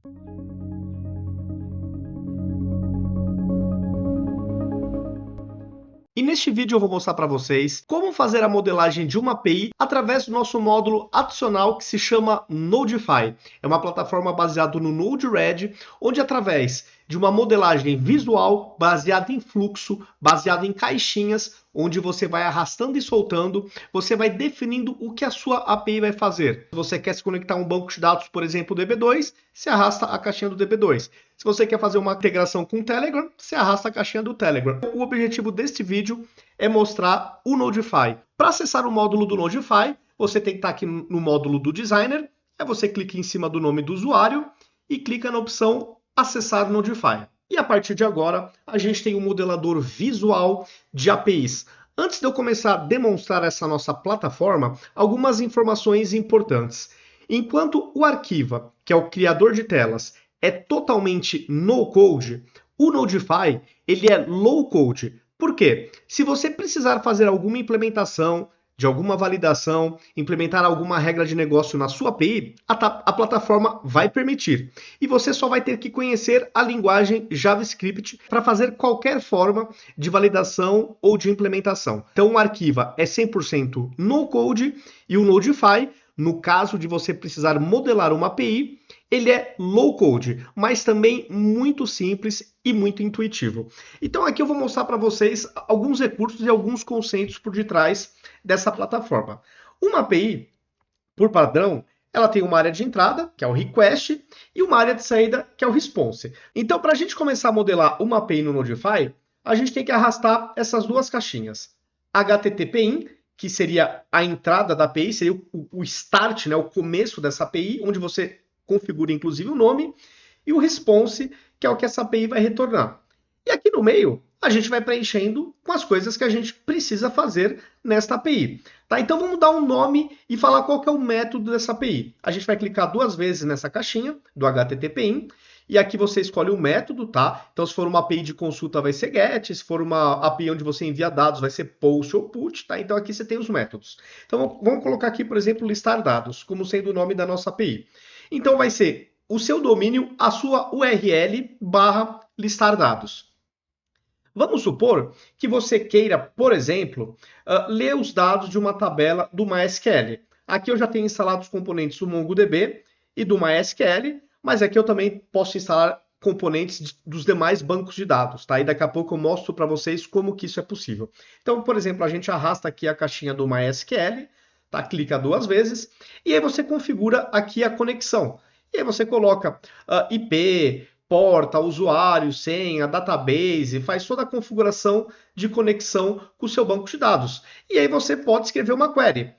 E neste vídeo eu vou mostrar para vocês como fazer a modelagem de uma API através do nosso módulo adicional que se chama Nodify. É uma plataforma baseada no Node-RED, onde através de uma modelagem visual baseada em fluxo, baseada em caixinhas, onde você vai arrastando e soltando, você vai definindo o que a sua API vai fazer. Se você quer se conectar a um banco de dados, por exemplo, o DB2, você arrasta a caixinha do DB2. Se você quer fazer uma integração com o Telegram, você arrasta a caixinha do Telegram. O objetivo deste vídeo é mostrar o Nodify. Para acessar o módulo do Nodify, você tem que estar aqui no módulo do Designer, aí você clica em cima do nome do usuário e clica na opção Acessar Nodify. E a partir de agora, a gente tem um modelador visual de APIs. Antes de eu começar a demonstrar essa nossa plataforma, algumas informações importantes. Enquanto o Arquiva, que é o criador de telas, é totalmente no-code, o Nodify ele é low-code. Por quê? Se você precisar fazer alguma implementação, de alguma validação, implementar alguma regra de negócio na sua API, a plataforma vai permitir. E você só vai ter que conhecer a linguagem JavaScript para fazer qualquer forma de validação ou de implementação. Então o Arquiva é 100% no-code e o Nodify, no caso de você precisar modelar uma API, ele é low-code, mas também muito simples e muito intuitivo. Então aqui eu vou mostrar para vocês alguns recursos e alguns conceitos por detrás dessa plataforma. Uma API, por padrão, ela tem uma área de entrada, que é o request, e uma área de saída, que é o response. Então, para a gente começar a modelar uma API no Nodify, a gente tem que arrastar essas duas caixinhas. HTTP-in, que seria a entrada da API, seria o start, né, o começo dessa API, onde você configura inclusive o nome, e o response, que é o que essa API vai retornar. E aqui no meio, a gente vai preenchendo com as coisas que a gente precisa fazer nesta API. Tá? Então vamos dar um nome e falar qual que é o método dessa API. A gente vai clicar duas vezes nessa caixinha do HTTP-in, e aqui você escolhe o método, tá? Então se for uma API de consulta vai ser GET, se for uma API onde você envia dados vai ser POST ou PUT, tá? Então aqui você tem os métodos. Então vamos colocar aqui, por exemplo, listar dados, como sendo o nome da nossa API. Então vai ser o seu domínio, a sua URL / listar dados. Vamos supor que você queira, por exemplo, ler os dados de uma tabela do MySQL. Aqui eu já tenho instalado os componentes do MongoDB e do MySQL, mas aqui eu também posso instalar componentes dos demais bancos de dados, tá? E daqui a pouco eu mostro para vocês como que isso é possível. Então, por exemplo, a gente arrasta aqui a caixinha do MySQL, tá? Clica duas vezes, e aí você configura aqui a conexão. E aí você coloca IP, porta, usuário, senha, database, faz toda a configuração de conexão com o seu banco de dados. E aí você pode escrever uma query.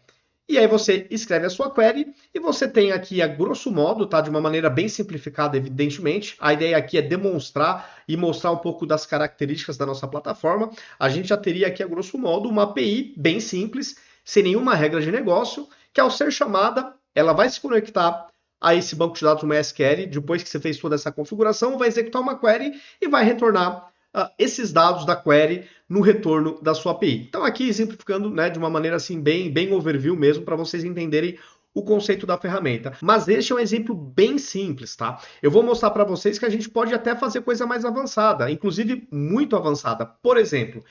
E aí você escreve a sua query e você tem aqui, a grosso modo, tá? De uma maneira bem simplificada, evidentemente. A ideia aqui é demonstrar e mostrar um pouco das características da nossa plataforma. A gente já teria aqui, a grosso modo, uma API bem simples, sem nenhuma regra de negócio, que ao ser chamada, ela vai se conectar a esse banco de dados do MySQL, depois que você fez toda essa configuração, vai executar uma query e vai retornar esses dados da query no retorno da sua API. Então aqui exemplificando, né, de uma maneira assim bem overview mesmo, para vocês entenderem o conceito da ferramenta. Mas este é um exemplo bem simples, tá? Eu vou mostrar para vocês que a gente pode até fazer coisa mais avançada, inclusive muito avançada. Por exemplo,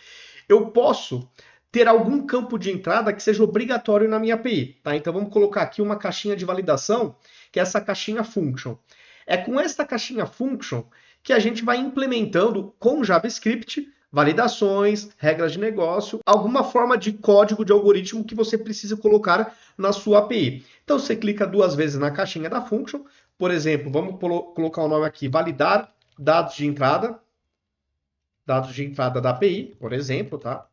eu posso ter algum campo de entrada que seja obrigatório na minha API, tá? Então vamos colocar aqui uma caixinha de validação, que é essa caixinha function. É com esta caixinha function que a gente vai implementando com JavaScript validações, regras de negócio, alguma forma de código de algoritmo que você precisa colocar na sua API. Então você clica duas vezes na caixinha da function, por exemplo, vamos colocar o nome aqui, validar dados de entrada da API, por exemplo, tá?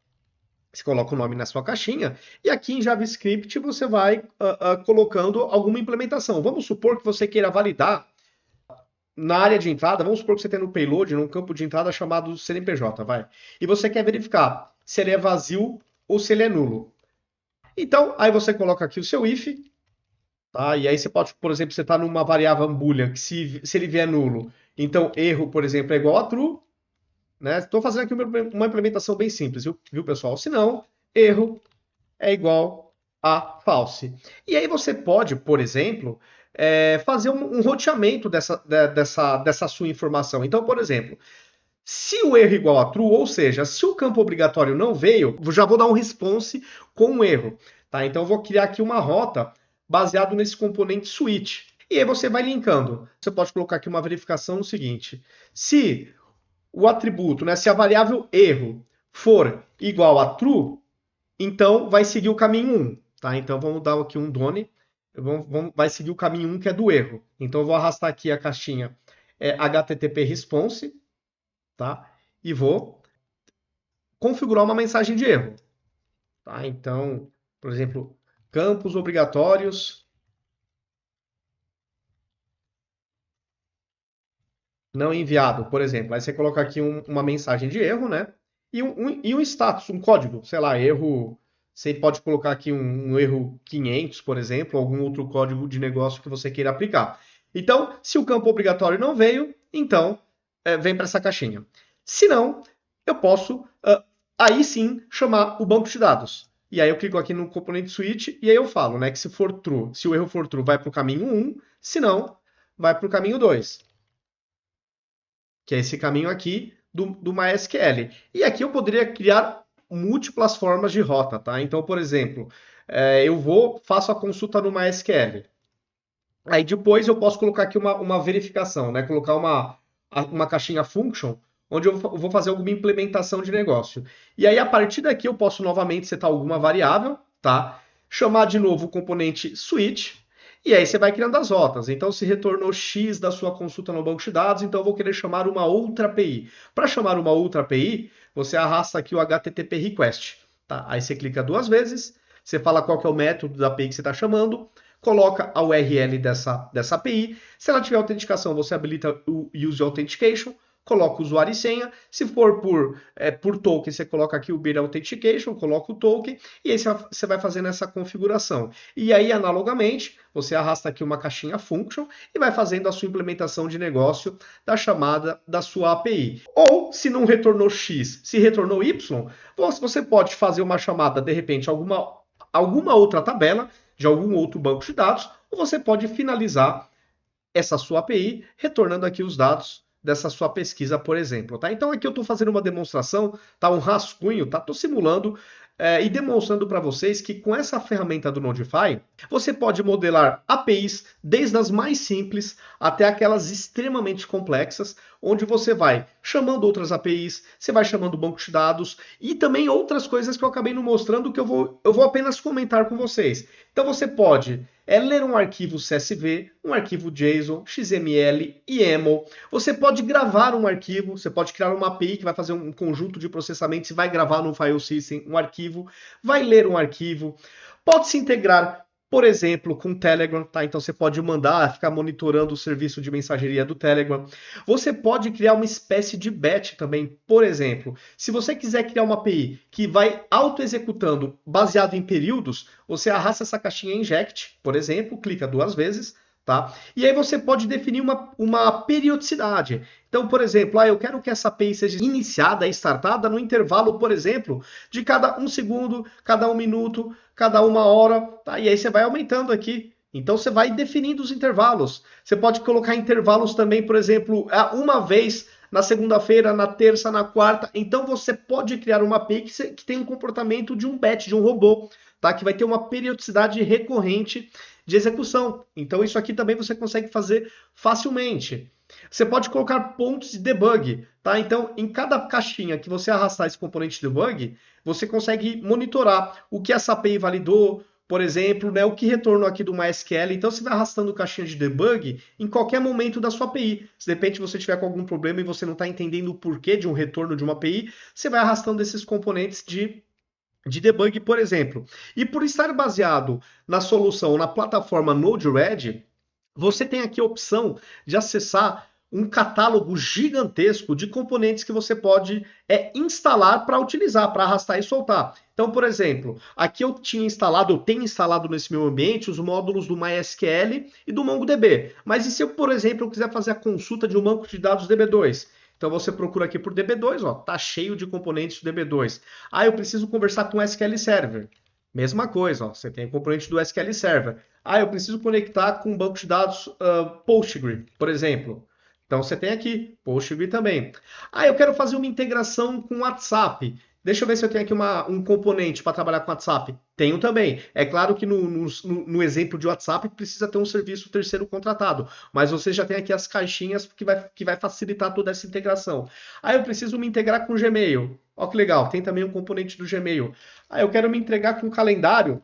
Você coloca o nome na sua caixinha e aqui em JavaScript você vai colocando alguma implementação. Vamos supor que você queira validar na área de entrada, vamos supor que você tem no payload, num campo de entrada chamado CNPJ, vai. E você quer verificar se ele é vazio ou se ele é nulo. Então, aí você coloca aqui o seu if, tá? E aí você pode, por exemplo, você está numa variável boolean, que se ele vier nulo, então erro, por exemplo, é igual a true, né? Estou fazendo aqui uma implementação bem simples, viu, pessoal? Se não, erro é igual a false. E aí você pode, por exemplo, fazer um roteamento dessa sua informação. Então, por exemplo, se o erro é igual a true, ou seja, se o campo obrigatório não veio, eu já vou dar um response com um erro. Tá? Então eu vou criar aqui uma rota baseado nesse componente switch. E aí você vai linkando. Você pode colocar aqui uma verificação no seguinte. Se o atributo, né, se a variável erro for igual a true, então vai seguir o caminho 1. Tá? Então vamos dar aqui um done. Vai seguir o caminho 1, que é do erro. Então eu vou arrastar aqui a caixinha HTTP response, tá? E vou configurar uma mensagem de erro. Tá? Então, por exemplo, campos obrigatórios não enviado, por exemplo. Aí você coloca aqui uma mensagem de erro, né? E um status, um código, sei lá, erro. Você pode colocar aqui um erro 500, por exemplo, algum outro código de negócio que você queira aplicar. Então, se o campo obrigatório não veio, então vem para essa caixinha. Se não, eu posso aí sim chamar o banco de dados. E aí eu clico aqui no componente switch e aí eu falo, né, que se for true, se o erro for true, vai para o caminho 1, se não, vai para o caminho 2, que é esse caminho aqui do MySQL. E aqui eu poderia criar múltiplas formas de rota, tá? Então, por exemplo, faço a consulta no MySQL. Aí depois eu posso colocar aqui uma verificação, né? Colocar uma caixinha function, onde eu vou fazer alguma implementação de negócio. E aí, a partir daqui, eu posso novamente setar alguma variável, tá? Chamar de novo o componente switch, e aí você vai criando as rotas. Então, se retornou X da sua consulta no banco de dados, então eu vou querer chamar uma outra API. Para chamar uma outra API, você arrasta aqui o HTTP request, tá? Aí você clica 2 vezes, você fala qual que é o método da API que você está chamando, coloca a URL dessa API. Se ela tiver autenticação, você habilita o Use Authentication, coloca o usuário e senha. Se for por token, você coloca aqui o Bit Authentication, coloca o token, e aí você vai fazendo essa configuração. E aí, analogamente, você arrasta aqui uma caixinha function e vai fazendo a sua implementação de negócio da chamada da sua API. Ou, se não retornou X, se retornou Y, você pode fazer uma chamada, de repente, alguma outra tabela, de algum outro banco de dados, ou você pode finalizar essa sua API retornando aqui os dados dessa sua pesquisa, por exemplo. Tá? Então aqui eu estou fazendo uma demonstração, tá? Um rascunho, tá? Estou simulando e demonstrando para vocês que com essa ferramenta do Nodify, você pode modelar APIs desde as mais simples até aquelas extremamente complexas, onde você vai chamando outras APIs, você vai chamando banco de dados e também outras coisas que eu acabei não mostrando que eu vou apenas comentar com vocês. Então você pode ler um arquivo CSV, um arquivo JSON, XML, YAML. Você pode gravar um arquivo, você pode criar uma API que vai fazer um conjunto de processamentos e vai gravar no file system um arquivo, vai ler um arquivo, pode se integrar, por exemplo, com o Telegram, tá? Então você pode mandar, ficar monitorando o serviço de mensageria do Telegram. Você pode criar uma espécie de batch também, por exemplo. Se você quiser criar uma API que vai auto-executando baseado em períodos, você arrasta essa caixinha inject, por exemplo, clica 2 vezes, tá? E aí você pode definir uma periodicidade. Então, por exemplo, eu quero que essa API seja iniciada e startada no intervalo, por exemplo, de cada 1 segundo, cada 1 minuto, cada 1 hora, tá? E aí você vai aumentando aqui. Então você vai definindo os intervalos. Você pode colocar intervalos também, por exemplo, uma vez na segunda-feira, na terça, na quarta. Então você pode criar uma API que tem um comportamento de um batch, de um robô, tá? Que vai ter uma periodicidade recorrente de execução. Então isso aqui também você consegue fazer facilmente. Você pode colocar pontos de debug, tá? Então, em cada caixinha que você arrastar esse componente de debug, você consegue monitorar o que essa API validou, por exemplo, né, o que retornou aqui do MySQL. Então, você vai arrastando caixinha de debug em qualquer momento da sua API. Se de repente você tiver com algum problema e você não está entendendo o porquê de um retorno de uma API, você vai arrastando esses componentes de debug, por exemplo. E por estar baseado na solução, na plataforma Node-RED, você tem aqui a opção de acessar um catálogo gigantesco de componentes que você pode instalar para utilizar, para arrastar e soltar. Então, por exemplo, aqui eu tenho instalado nesse meu ambiente os módulos do MySQL e do MongoDB. Mas e se eu, por exemplo, eu quiser fazer a consulta de um banco de dados DB2? Então você procura aqui por DB2, ó, tá cheio de componentes do DB2. Eu preciso conversar com o SQL Server. Mesma coisa, ó, você tem o componente do SQL Server. Ah, eu preciso conectar com um banco de dados Postgre, por exemplo. Então você tem aqui Postgre também. Ah, eu quero fazer uma integração com o WhatsApp. Deixa eu ver se eu tenho aqui um componente para trabalhar com o WhatsApp. Tenho também. É claro que no exemplo de WhatsApp precisa ter um serviço terceiro contratado, mas você já tem aqui as caixinhas que vai facilitar toda essa integração. Ah, eu preciso me integrar com o Gmail. Ó que legal, tem também um componente do Gmail. Ah, eu quero me entregar com o calendário,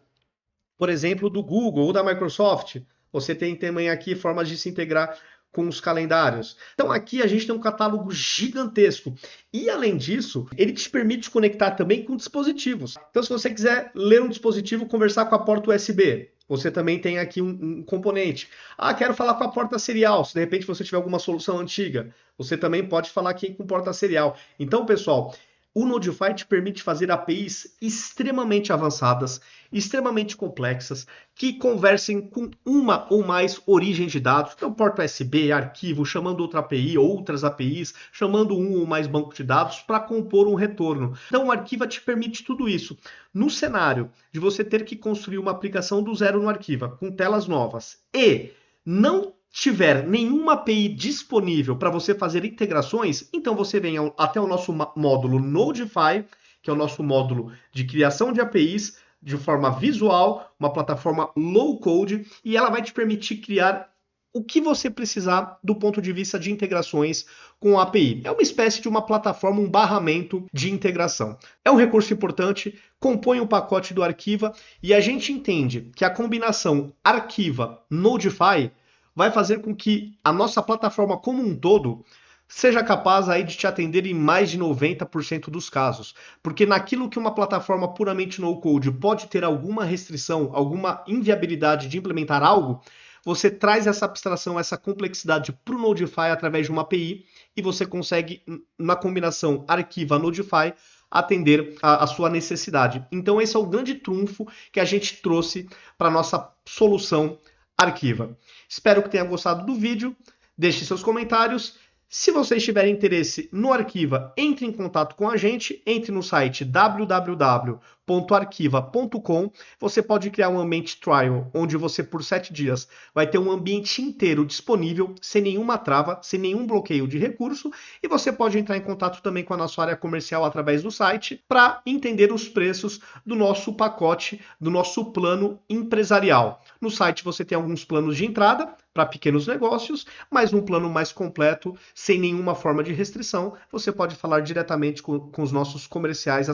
por exemplo, do Google ou da Microsoft. Você tem também aqui formas de se integrar com os calendários. Então aqui a gente tem um catálogo gigantesco. E além disso, ele te permite conectar também com dispositivos. Então se você quiser ler um dispositivo, conversar com a porta USB, você também tem aqui um componente. Ah, quero falar com a porta serial. Se de repente você tiver alguma solução antiga, você também pode falar aqui com porta serial. Então, pessoal, o Nodify te permite fazer APIs extremamente avançadas, extremamente complexas, que conversem com uma ou mais origens de dados, então porta USB, arquivo, chamando outra API, outras APIs, chamando um ou mais bancos de dados para compor um retorno. Então o Arquiva te permite tudo isso. No cenário de você ter que construir uma aplicação do zero no Arquiva, com telas novas, e não tiver nenhuma API disponível para você fazer integrações, então você vem até o nosso módulo Nodify, que é o nosso módulo de criação de APIs de forma visual, uma plataforma low code, e ela vai te permitir criar o que você precisar do ponto de vista de integrações com a API. É uma espécie de uma plataforma, um barramento de integração. É um recurso importante, compõe o pacote do Arquiva, e a gente entende que a combinação Arquiva-Nodify vai fazer com que a nossa plataforma como um todo seja capaz aí de te atender em mais de 90% dos casos. Porque naquilo que uma plataforma puramente no-code pode ter alguma restrição, alguma inviabilidade de implementar algo, você traz essa abstração, essa complexidade para o Nodify através de uma API e você consegue, na combinação Arquiva-Nodify, atender a sua necessidade. Então esse é o grande trunfo que a gente trouxe para a nossa solução Arquiva. Espero que tenha gostado do vídeo, deixe seus comentários. Se vocês tiverem interesse no Arquiva, entre em contato com a gente, entre no site www.arquiva.com. Você pode criar um ambiente trial, onde você por 7 dias vai ter um ambiente inteiro disponível, sem nenhuma trava, sem nenhum bloqueio de recurso, e você pode entrar em contato também com a nossa área comercial através do site, para entender os preços do nosso pacote, do nosso plano empresarial. No site você tem alguns planos de entrada, para pequenos negócios, mas um plano mais completo, sem nenhuma forma de restrição, você pode falar diretamente com os nossos comerciais,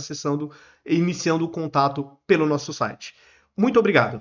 iniciando o contato pelo nosso site. Muito obrigado!